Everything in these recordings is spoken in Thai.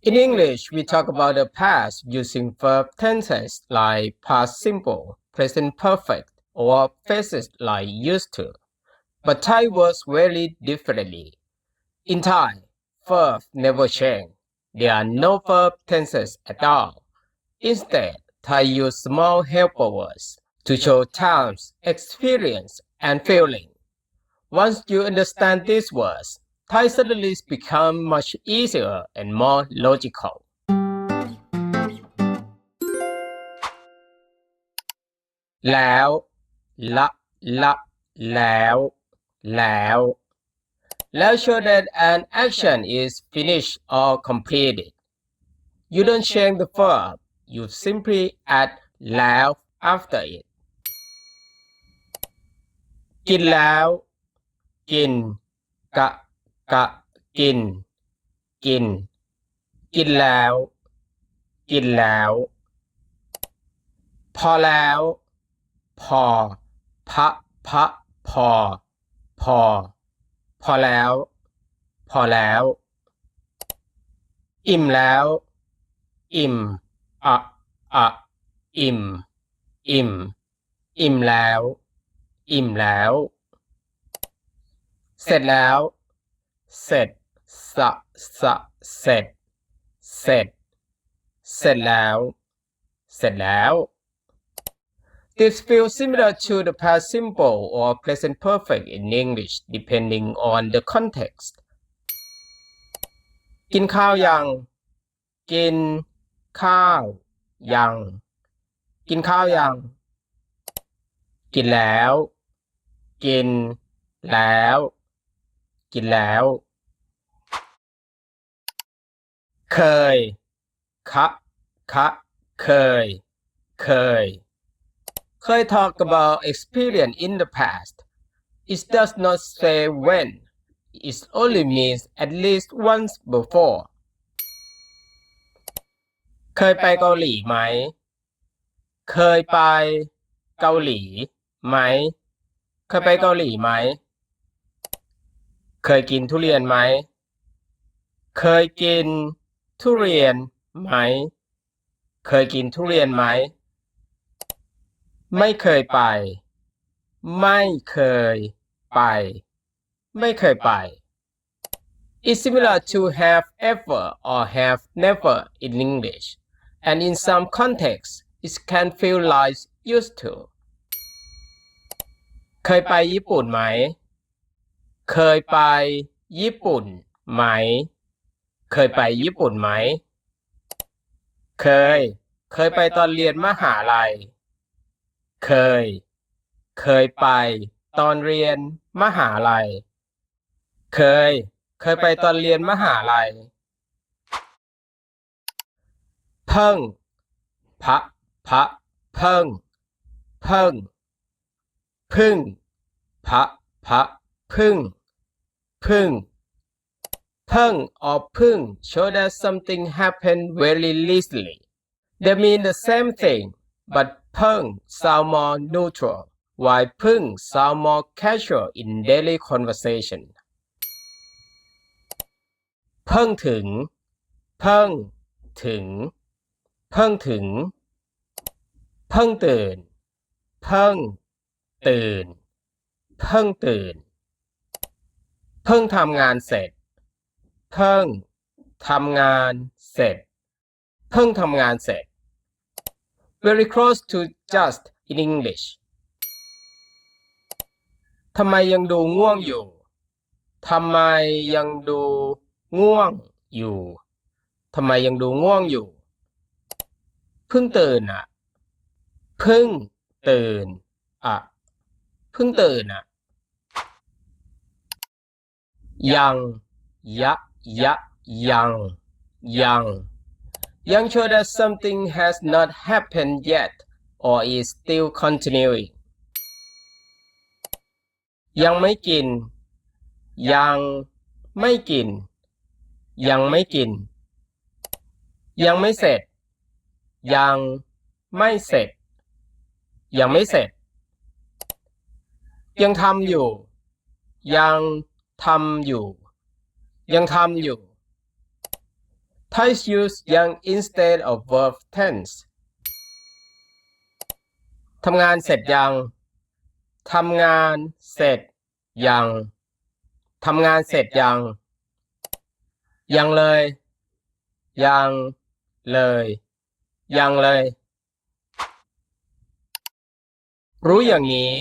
In English, we talk about the past using verb tenses like past simple, present perfect, or phases like used to. But Thai works very differently. In Thai, verbs never change. There are no verb tenses at all. Instead, Thai use small helper words to show times, experience, and feeling. Once you understand these words, Thai suddenly become much easier and more logical. แล้วละละแล้วแล้ว show that an action is finished or completed. You don't change the verb, you simply add แล้ว after it. กินแล้วกินกะกินกินแล้วพอแล้วพอพะพอแล้วอิ่มแล้วอิ่มอิ่มแล้วเสร็จแล้วเสร็จเสร็จแล้ว This feels similar to the past simple or present perfect in English depending on the context. กินข้าวยังกินข้าวยังกินแล้วกินแล้วเคยเคย talk about experience in the past. It does not say when. It only means at least once before. เคยไปเกาหลีไหมเคยไปเกาหลีไหมเคยกินทุเรียนไหมเคยกินทุเรียนไหมไม่เคยไปIt's similar to have ever or have never in English, and in some contexts, it can feel like used to. เคยไปญี่ปุ่นไหมเคยไปญี่ปุ่นไหมเคยไปตอนเรียนมหาลัยเคยไปตอนเรียนมหาลัยเคยไปตอนเรียนมหาลัยเพิ่งเพิ่งพึ่งพึ่งor พึ่ง show that something happened very recently. They mean the same thing, but พึ่ง sound more neutral, while พึ่ง sound more casual in daily conversation. เพิ่งถึงเพิ่งตื่นเพิ่งทำงานเสร็จเพิ่งทำงานเสร็จ very close to just in English ทำไมยังดูง่วงอยู่เพิ่งตื่นยังshow that something has not happened yet or is still continuing ยังไม่กินยังไม่เสร็จยังทำอยู่ยังทำอยู่ Thai use yang instead of verb tense ทำงานเสร็จยังทำงานเสร็จยังทำงานเสร็จยังยังเลยยังเลยยังเลยรู้อย่างนี้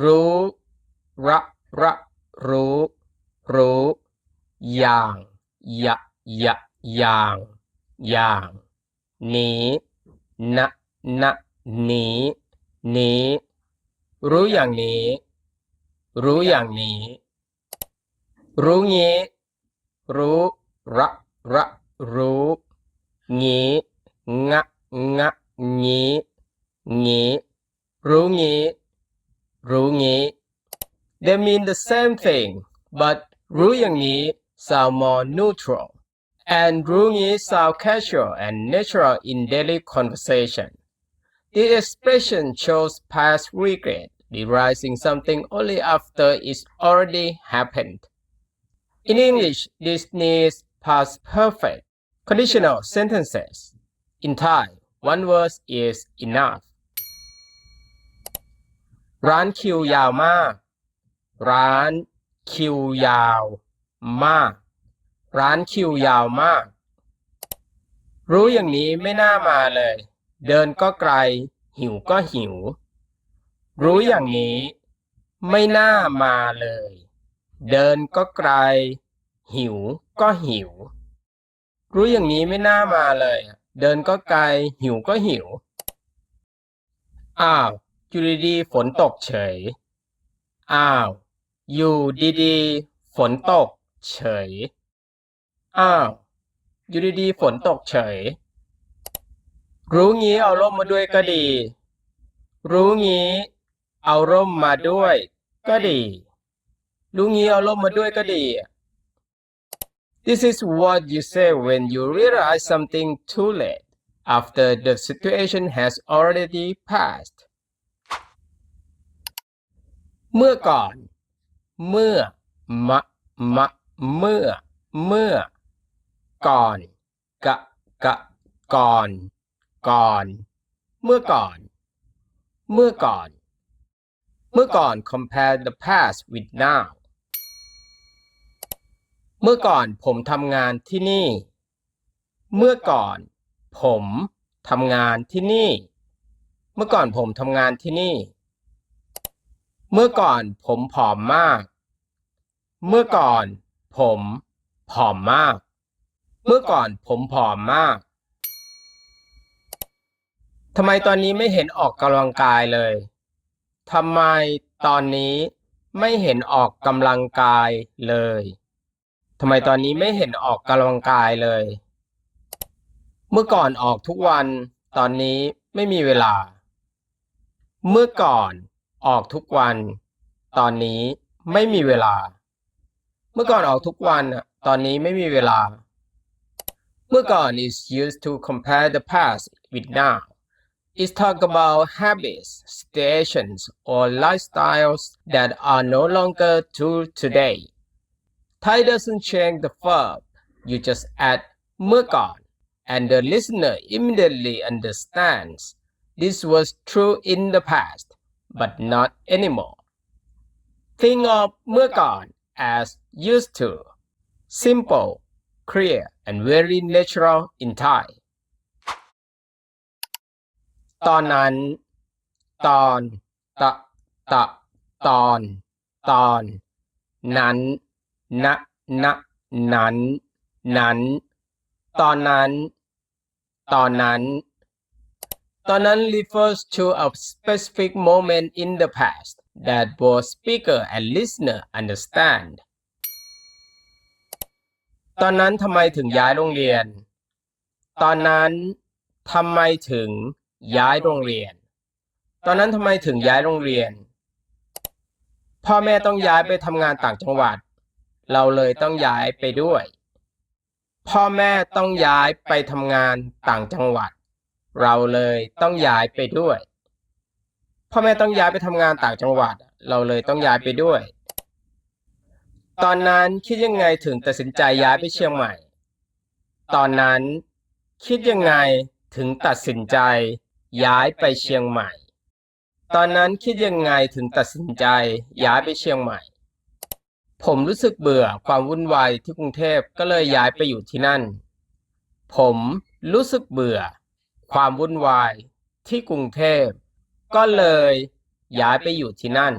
รู้ระรู้รู้อย่างอย่างนี้นะนี้รู้อย่างนี้รู้อย่างนี้รู้งี้รู้ระรู้งี้งะงี้รู้งี้รู้งี้ They mean the same thing but รู้อย่างนี้ sound more neutral and รู้งี้ sound casual and natural in daily conversation. The expression shows past regret, derising something only after it's already happened. In English, this needs past perfect conditional sentences. In Thai, one word is enough. ร้านคิวยาวมากร้านคิวยาวมากร้านคิวยาวมากรู้อย่างนี้ไม่น่ามาเลยเดินก็ไกลหิวก็หิวรู้อย่างนี้ไม่น่ามาเลยเดินก็ไกลหิวก็หิวรู้อย่างนี้ไม่น่ามาเลยเดินก็ไกลหิวก็หิวอ้าวอยู่ดีๆฝนตกเฉยอ้าวอยู่ดีๆฝนตกเฉยอ้าวอยู่ดีๆฝนตกเฉยรู้งี้เอาร่มมาด้วยก็ดีรู้งี้เอาร่มมาด้วยก็ดีรู้งี้เอาร่มมาด้วยก็ดี This is what you say when you realize something too late after the situation has already passed เมื่อก่อนเมื่อเมื่อก่อนก่อนเมื่อก่อนเมื่อก่อน compare the past with now เมื่อก่อนผมทำงานที่นี่เมื่อก่อนผมทำงานที่นี่เมื่อก่อนผมทำงานที่นี่เมื่อก่อนผมผอมมากเมื่อก่อนผมผอมมากเมื่อก่อนผมผอมมากทำไมตอนนี้ไม่เห็นออกกำลังกายเลยทำไมตอนนี้ไม่เห็นออกกำลังกายเลยทำไมตอนนี้ไม่เห็นออกกำลังกายเลยเมื่อก่อนออกทุกวันตอนนี้ไม่มีเวลาเมื่อก่อนออกทุกวันตอนนี้ไม่มีเวลาเมื่อก่อนออกทุกวันตอนนี้ไม่มีเวลาเมื่อก่อน is used to compare the past with now. It talks about habits, situations, or lifestyles that are no longer true today. Thai doesn't change the verb. You just add เมื่อก่อน and the listener immediately understands this was true in the past, but not anymore. Think of เมื่อก่อน as used to, simple, clear, and very natural in Thai. ตอนนั้นตอนตอนนั้นนั้นตอนนั้น refers to a specific moment in the past that both speaker and listener understand ตอนนั้นทำไมถึงย้ายโรงเรียนตอนนั้นทำไมถึงย้ายโรงเรียนตอนนั้นทำไมถึงย้ายโรงเรียนพ่อแม่ต้องย้ายไปทำงานต่างจังหวัดเราเลยต้องย้ายไปด้วยพ่อแม่ต้องย้ายไปทำงานต่างจังหวัดเราเลยต้องย้ายไปด้วยพ่อแม่ต้องย้ายไปทำงานต่างจังหวัดเราเลยต้องย้ายไปด้วยตอนนั้นคิดยังไงถึงตัดสินใจย้ายไปเชียงใหม่ ตอนนั้นคิดยังไงถึงตัดสินใจย้ายไปเชียงใหม่ตอนนั้นคิดยังไงถึงตัดสินใจย้ายไปเชียงใหม่ผมรู้สึกเบื่อความวุ่นวายที่กรุงเทพก็เลยย้ายไปอยู่ที่นั่นผมรู้สึกเบื่อความวุ่นวายที่กรุงเทพก็เลยย้ายไปอยู่ที่นั่น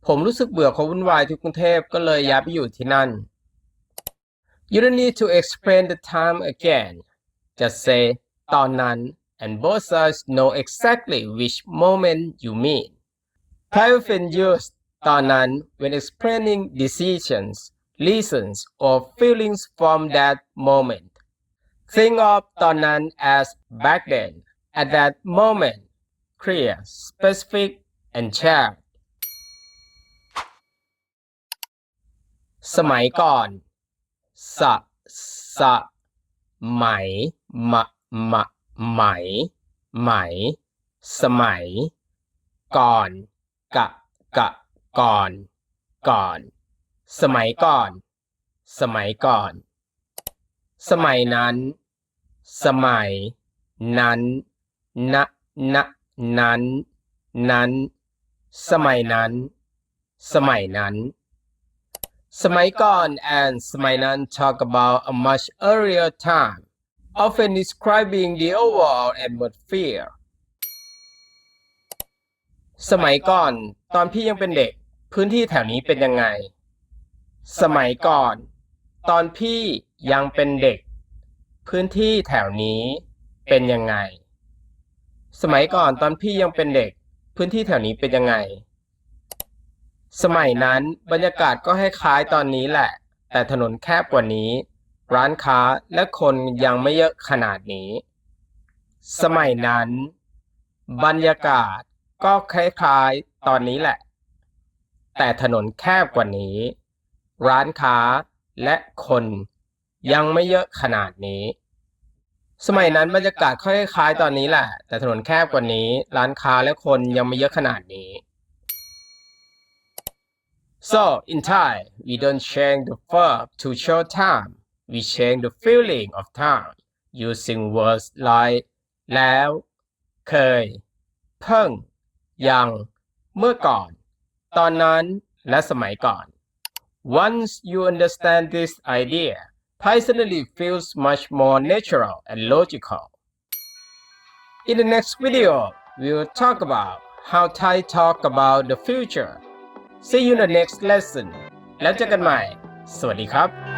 ผมรู้สึกเบื่อความวุ่นวายที่กรุงเทพก็เลยย้ายไปอยู่ที่นั่น You don't need to explain the time again. Just say ตอนนั้น and both sides know exactly which moment you mean. Thai often use ตอนนั้น when explaining decisions, reasons, or feelings from that moment. Think of ตอนนั้น as back then, at that moment, clear, specific, and shared. สมัยก่อนสะสะไหมมะมะไหมไหมสมัยก่อนกะกะก่อนก่อนสมัยก่อนสมัยก่อนสมัยนั้นสมัยนั้นณณนั้นนั้นสมัยนั้นสมัยนั้นสมัยก่อน and สมัยนั้น talk about a much earlier time, often describing the overall atmosphere. สมัยก่อนตอนพี่ยังเป็นเด็กพื้นที่แถวนี้เป็นยังไงสมัยก่อนตอนพี่ยังเป็นเด็กพื้นที่แถวนี้เป็นยังไงสมัยก่อนตอนพี่ยังเป็นเด็กพื้นที่แถวนี้เป็นยังไงสมัยนั้นบรรยากาศก็คล้ายๆตอนนี้แหละแต่ถนนแคบกว่านี้ร้านค้าและคนยังไม่เยอะขนาดนี้สมัยนั้นบรรยากาศก็คล้ายๆตอนนี้แหละแต่ถนนแคบกว่านี้ร้านค้าและคนยังไม่เยอะขนาดนี้สมัยนั้นบรรยากาศคล้ายๆตอนนี้แหละแต่ถนนแคบกว่านี้ร้านค้าและคนยังไม่เยอะขนาดนี้ So in Thai we don't change the verb to show time we change the feeling of time using words like แล้วเคยเพิ่งยังเมื่อก่อนตอนนั้นและสมัยก่อน Once you understand this idea Thai suddenly feels much more natural and logical. In the next video, we will talk about how Thai talk about the future. See you in the next lesson. แล้วเจอกันใหม่ สวัสดีครับ